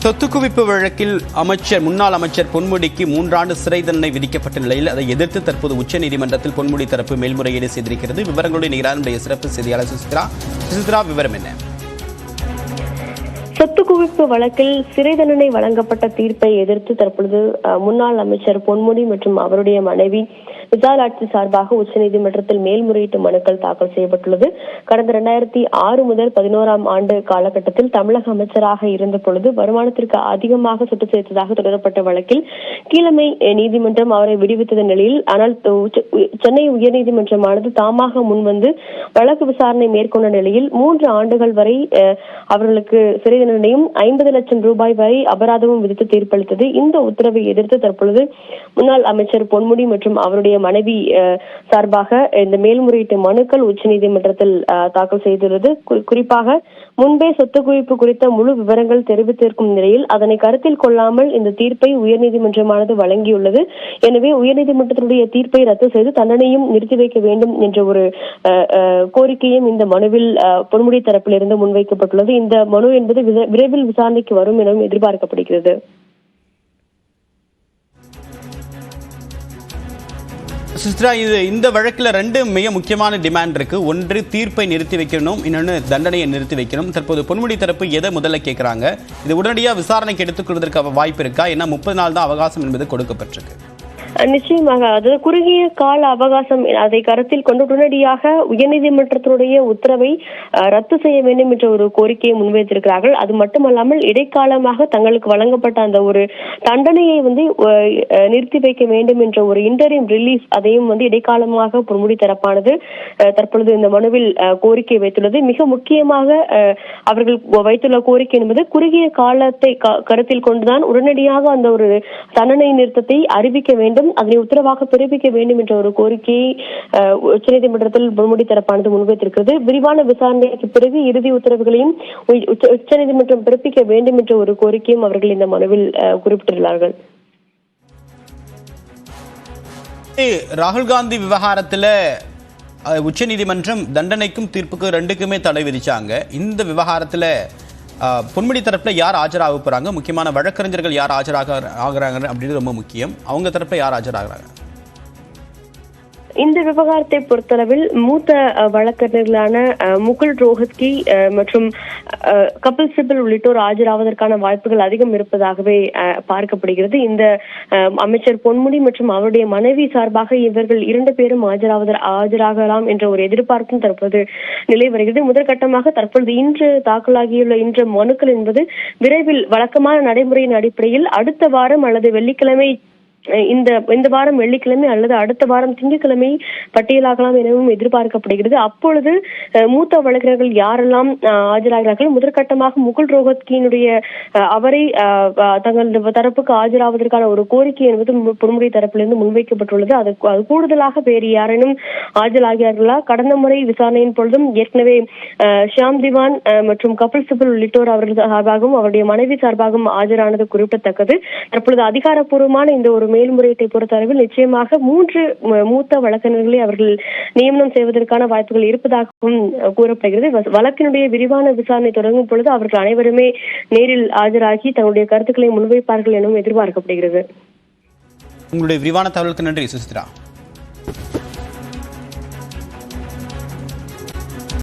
சொத்து குவிப்பு வழக்கில் முன்னாள் அமைச்சர் பொன்முடிக்கு 3 ஆண்டு சிறை தண்டனை விதிக்கப்பட்ட நிலையில் அதை எதிர்த்து தற்போது உச்சநீதிமன்றத்தில் பொன்முடி தரப்பு மேல்முறையீடு செய்திருக்கிறது. விவரங்களுடைய நிகரானுடைய சிறப்பு செய்தியாளர் சுசித்ரா, விவரம் என்ன? சொத்து குவிப்பு வழக்கில் சிறை தண்டனை வழங்கப்பட்ட தீர்ப்பை எதிர்த்து தற்பொழுது முன்னாள் அமைச்சர் பொன்முடி மற்றும் அவருடைய மனைவி விசாலாட்சி சார்பாக உச்சநீதிமன்றத்தில் மேல்முறையீட்டு மனுக்கள் தாக்கல் செய்யப்பட்டுள்ளது. கடந்த 2006 முதல் 11ஆம் ஆண்டு காலகட்டத்தில் தமிழக அமைச்சராக இருந்த பொழுது வருமானத்திற்கு அதிகமாக சொத்து சேர்த்ததாக தொடரப்பட்ட வழக்கில் கீழமை நீதிமன்றம் அவரை விடுவித்த நிலையில், ஆனால் சென்னை உயர்நீதிமன்றமானது தாமாக முன்வந்து வழக்கு விசாரணை மேற்கொண்ட நிலையில் 3 ஆண்டுகள் வரை அவர்களுக்கு சிறை தண்டனையும் 50 லட்சம் ரூபாய் வரை அபராதமும் விதித்து தீர்ப்பளித்தது. இந்த உத்தரவை எதிர்த்து தற்பொழுது முன்னாள் அமைச்சர் பொன்முடி மற்றும் அவருடைய மனைவி சார்பாக இந்த மேல்முறையீட்டு மனுக்கள் உச்சநீதிமன்றத்தில் தாக்கல் செய்துள்ளது. குறிப்பாக முன்பே சொத்து குவிப்பு குறித்த முழு விவரங்கள் தெரிவித்திருக்கும் நிலையில் அதனை கருத்தில் கொள்ளாமல் இந்த தீர்ப்பை உயர்நீதிமன்றமானது வழங்கியுள்ளது. எனவே உயர்நீதிமன்றத்தினுடைய தீர்ப்பை ரத்து செய்து தண்டனையும் நிறுத்தி வைக்க வேண்டும் என்ற ஒரு கோரிக்கையும் இந்த மனுவில் பொன்முடி தரப்பிலிருந்து முன்வைக்கப்பட்டுள்ளது. இந்த மனு என்பது விரைவில் விசாரணைக்கு வரும் எனவும் எதிர்பார்க்கப்படுகிறது. சுசித்ரா, இந்த வழக்கில் 2 மிக முக்கியமான டிமாண்ட் இருக்கு. ஒன்று தீர்ப்பை நிறுத்தி வைக்கணும், இன்னொன்று தண்டனையை நிறுத்தி வைக்கணும். தற்போது பொன்முடி தரப்பு எதை முதல்ல கேட்கிறாங்க? இது உடனடியாக விசாரணைக்கு எடுத்துக்கொள்வதற்கு வாய்ப்பு இருக்கா? ஏன்னா 30 நாள் தான் அவகாசம் என்பது கொடுக்கப்பட்டிருக்கு. நிச்சயமாக அது குறுகிய கால அவகாசம், அதை கருத்தில் கொண்டு உடனடியாக உயர்நீதிமன்றத்தினுடைய உத்தரவை ரத்து செய்ய வேண்டும் என்ற ஒரு கோரிக்கையை முன்வைத்திருக்கிறார்கள். அது மட்டுமல்லாமல் இடைக்காலமாக தங்களுக்கு வழங்கப்பட்ட அந்த ஒரு தண்டனையை நிறுத்தி வைக்க வேண்டும் என்ற ஒரு இன்டரிம் ரிலீஃப், அதையும் இடைக்காலமாக பொன்முடி தரப்பானது தற்பொழுது இந்த மனுவில் கோரிக்கை வைத்துள்ளது. மிக முக்கியமாக அவர்கள் வைத்துள்ள கோரிக்கை என்பது குறுகிய காலத்தை கருத்தில் கொண்டுதான் உடனடியாக அந்த ஒரு தண்டனை நிறுத்தத்தை அறிவிக்க வேண்டும், அதனை உத்தரவாக பிறப்பிக்க வேண்டும் என்ற ஒரு கோரிக்கையை உச்சநீதிமன்றத்தில் பொன்முடி தரப்பானது முன்வைத்திருக்கிறது. விரிவான விசாரணைக்கு பிறகு இறுதி உத்தரவுகளையும் உச்சநீதிமன்றம் பிறப்பிக்க வேண்டும் என்ற ஒரு கோரிக்கையும் அவர்கள் இந்த மனுவில் குறிப்பிட்டுள்ளார்கள். ராகுல் காந்தி விவகாரத்தில் உச்சநீதிமன்றம் தண்டனைக்கும் தீர்ப்புக்கும் 2க்குமே தடை விதிச்சாங்க. இந்த விவகாரத்தில் பொன்முடி தரப்புல யார் ஆஜராக போறாங்க, முக்கியமான வழக்கறிஞர்கள் யார் ஆகிறாங்க அப்படின்னு ரொம்ப முக்கியம். அவங்க தரப்புல யார் ஆஜராகிறாங்க? இந்த விவகாரத்தை பொறுத்தளவில் மூத்த வழக்கறிஞர்களான முகுல் ரோஹத்கி மற்றும் கபில் சிபல் உள்ளிட்டோர் ஆஜராவதற்கான வாய்ப்புகள் அதிகம் இருப்பதாகவே பார்க்கப்படுகிறது. இந்த அமைச்சர் பொன்முடி மற்றும் அவருடைய மனைவி சார்பாக இவர்கள் 2 பேரும் ஆஜராகலாம் என்ற ஒரு எதிர்பார்ப்பும் தற்போது நிலை வருகிறது. முதற்கட்டமாக தற்பொழுது இன்று தாக்கலாகியுள்ள இன்று மனுக்கள் என்பது விரைவில் வழக்கமான நடைமுறையின் அடிப்படையில் அடுத்த வாரம் அல்லது வெள்ளிக்கிழமை, இந்த வாரம் வெள்ளிக்கிழமை அல்லது அடுத்த வாரம் திங்கட்கிழமை பட்டியலாகலாம் எனவும் எதிர்பார்க்கப்படுகிறது. அப்பொழுது மூத்த வழக்கறிஞர்கள் யாரெல்லாம் ஆஜராகிறார்கள்? முதற்கட்டமாக முகுல் ரோஹத்கியினுடைய அவரை தங்களது தரப்புக்கு ஆஜராவதற்கான ஒரு கோரிக்கை என்பது பொன்முடி தரப்பிலிருந்து முன்வைக்கப்பட்டுள்ளது. அது கூடுதலாக வேறு யாரேனும் ஆஜராகிறார்களா? கடந்த முறை விசாரணையின் பொழுதும் ஏற்கனவே ஷியாம் திவான் மற்றும் கபில் சிபல் உள்ளிட்டோர் அவர்கள் சார்பாகவும் அவருடைய மனைவி சார்பாகவும் ஆஜரானது குறிப்பிடத்தக்கது. தற்பொழுது அதிகாரப்பூர்வமான இந்த ஒரு மேல்முறையீட்டை பொறுத்தளவில் நிச்சயமாக 3 மூத்த வழக்கறிஞர்களை அவர்கள் நியமனம் செய்வதற்கான வாய்ப்புகள் இருப்பதாகவும் கூறப்படுகிறது. வழக்கினுடைய விரிவான விசாரணை தொடங்கும் பொழுது அவர்கள் அனைவருமே நேரில் ஆஜராகி தங்களுடைய கருத்துக்களை முன்வைப்பார்கள் எனவும் எதிர்பார்க்கப்படுகிறது. உங்களுடைய விரிவான தகவலுக்கு நன்றி சுசித்ரா.